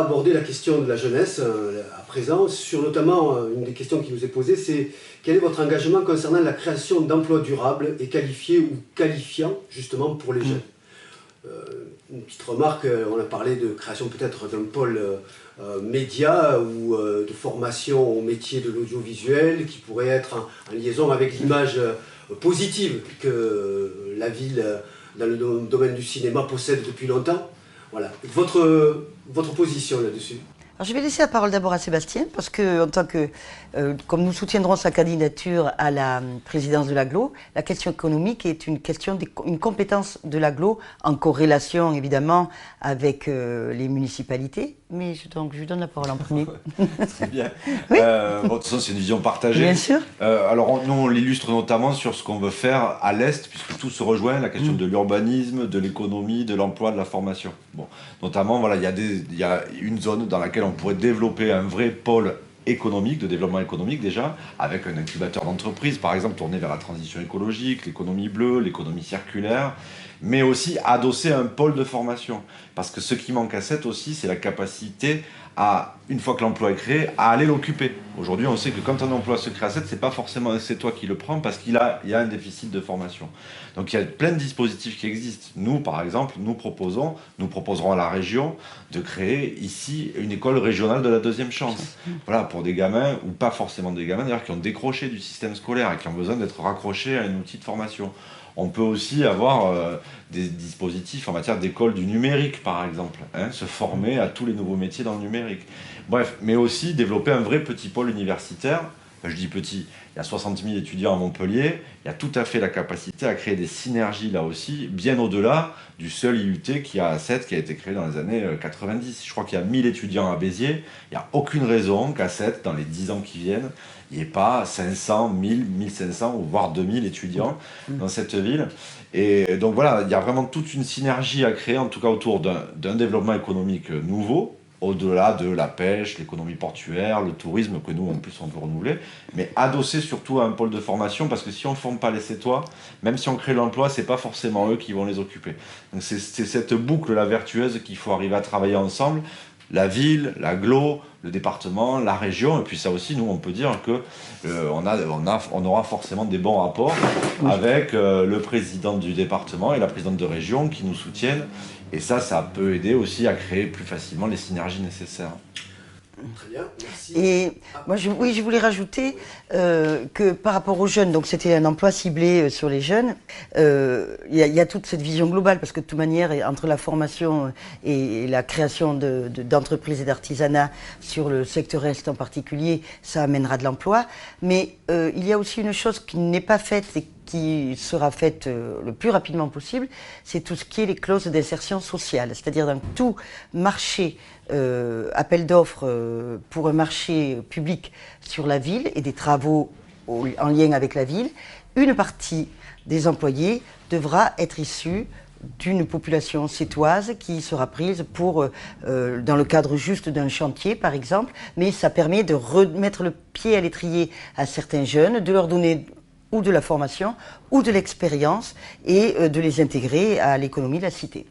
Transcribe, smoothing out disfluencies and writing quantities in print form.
aborder la question de la jeunesse à présent, sur notamment une des questions qui nous est posée, c'est quel est votre engagement concernant la création d'emplois durables et qualifiés ou qualifiants justement pour les jeunes. Une petite remarque, on a parlé de création peut-être d'un pôle média ou de formation au métier de l'audiovisuel qui pourrait être en liaison avec l'image positive que la ville dans le domaine du cinéma possède depuis longtemps. Voilà. Votre position là-dessus? Alors, je vais laisser la parole d'abord à Sébastien, parce que, comme nous soutiendrons sa candidature à la présidence de l'Agglo, la question économique est une compétence de l'Agglo, en corrélation évidemment avec les municipalités. Mais donc, je lui donne la parole en premier. Très bien. Oui. Bon, de toute façon, c'est une vision partagée. Bien sûr. Alors, nous, on l'illustre notamment sur ce qu'on veut faire à l'Est, puisque tout se rejoint, la question de l'urbanisme, de l'économie, de l'emploi, de la formation. Bon, notamment, voilà, il y a une zone dans laquelle on pourrait développer un vrai pôle économique, de développement économique déjà, avec un incubateur d'entreprise, par exemple, tourné vers la transition écologique, l'économie bleue, l'économie circulaire, mais aussi adosser un pôle de formation. Parce que ce qui manque à Sète aussi, c'est la capacité à, une fois que l'emploi est créé, à aller l'occuper. Aujourd'hui, on sait que quand un emploi se crée à Sète, c'est pas forcément un Sétois qui le prend parce il y a un déficit de formation. Donc il y a plein de dispositifs qui existent. Nous, par exemple, nous proposerons à la région de créer ici une école régionale de la deuxième chance. Voilà, pour des gamins, ou pas forcément des gamins d'ailleurs, qui ont décroché du système scolaire et qui ont besoin d'être raccrochés à un outil de formation. On peut aussi avoir des dispositifs en matière d'école du numérique, par exemple, hein, se former à tous les nouveaux métiers dans le numérique. Bref, mais aussi développer un vrai petit pôle universitaire. Enfin, je dis petit, il y a 60 000 étudiants à Montpellier, il y a tout à fait la capacité à créer des synergies là aussi, bien au-delà du seul IUT qui a à Sète, qui a été créé dans les années 90. Je crois qu'il y a 1000 étudiants à Béziers, il n'y a aucune raison qu'à Sète, dans les 10 ans qui viennent, il n'y ait pas 500, 1000, 1500 ou voire 2000 étudiants dans cette ville. Et donc voilà, il y a vraiment toute une synergie à créer, en tout cas autour d'un développement économique nouveau, au-delà de la pêche, l'économie portuaire, le tourisme, que nous en plus on veut renouveler, mais adossé surtout à un pôle de formation, parce que si on ne forme pas les Sétois, même si on crée l'emploi, c'est pas forcément eux qui vont les occuper. Donc c'est cette boucle-là vertueuse qu'il faut arriver à travailler ensemble, la ville, l'agglo, le département, la région, et puis ça aussi, nous, on peut dire que on aura forcément des bons rapports avec le président du département et la présidente de région qui nous soutiennent, et ça peut aider aussi à créer plus facilement les synergies nécessaires. Très bien, merci. Et moi, je voulais rajouter que par rapport aux jeunes, donc c'était un emploi ciblé sur les jeunes, il y a toute cette vision globale, parce que de toute manière, entre la formation et la création d'entreprises et d'artisanat sur le secteur est en particulier, ça amènera de l'emploi. Mais il y a aussi une chose qui n'est pas faite et qui sera faite le plus rapidement possible, c'est tout ce qui est les clauses d'insertion sociale. C'est-à-dire dans tout marché, appel d'offres pour un marché public sur la ville et des travaux en lien avec la ville, une partie des employés devra être issue d'une population sétoise qui sera prise pour, dans le cadre juste d'un chantier par exemple, mais ça permet de remettre le pied à l'étrier à certains jeunes, de leur donner ou de la formation ou de l'expérience et de les intégrer à l'économie de la cité.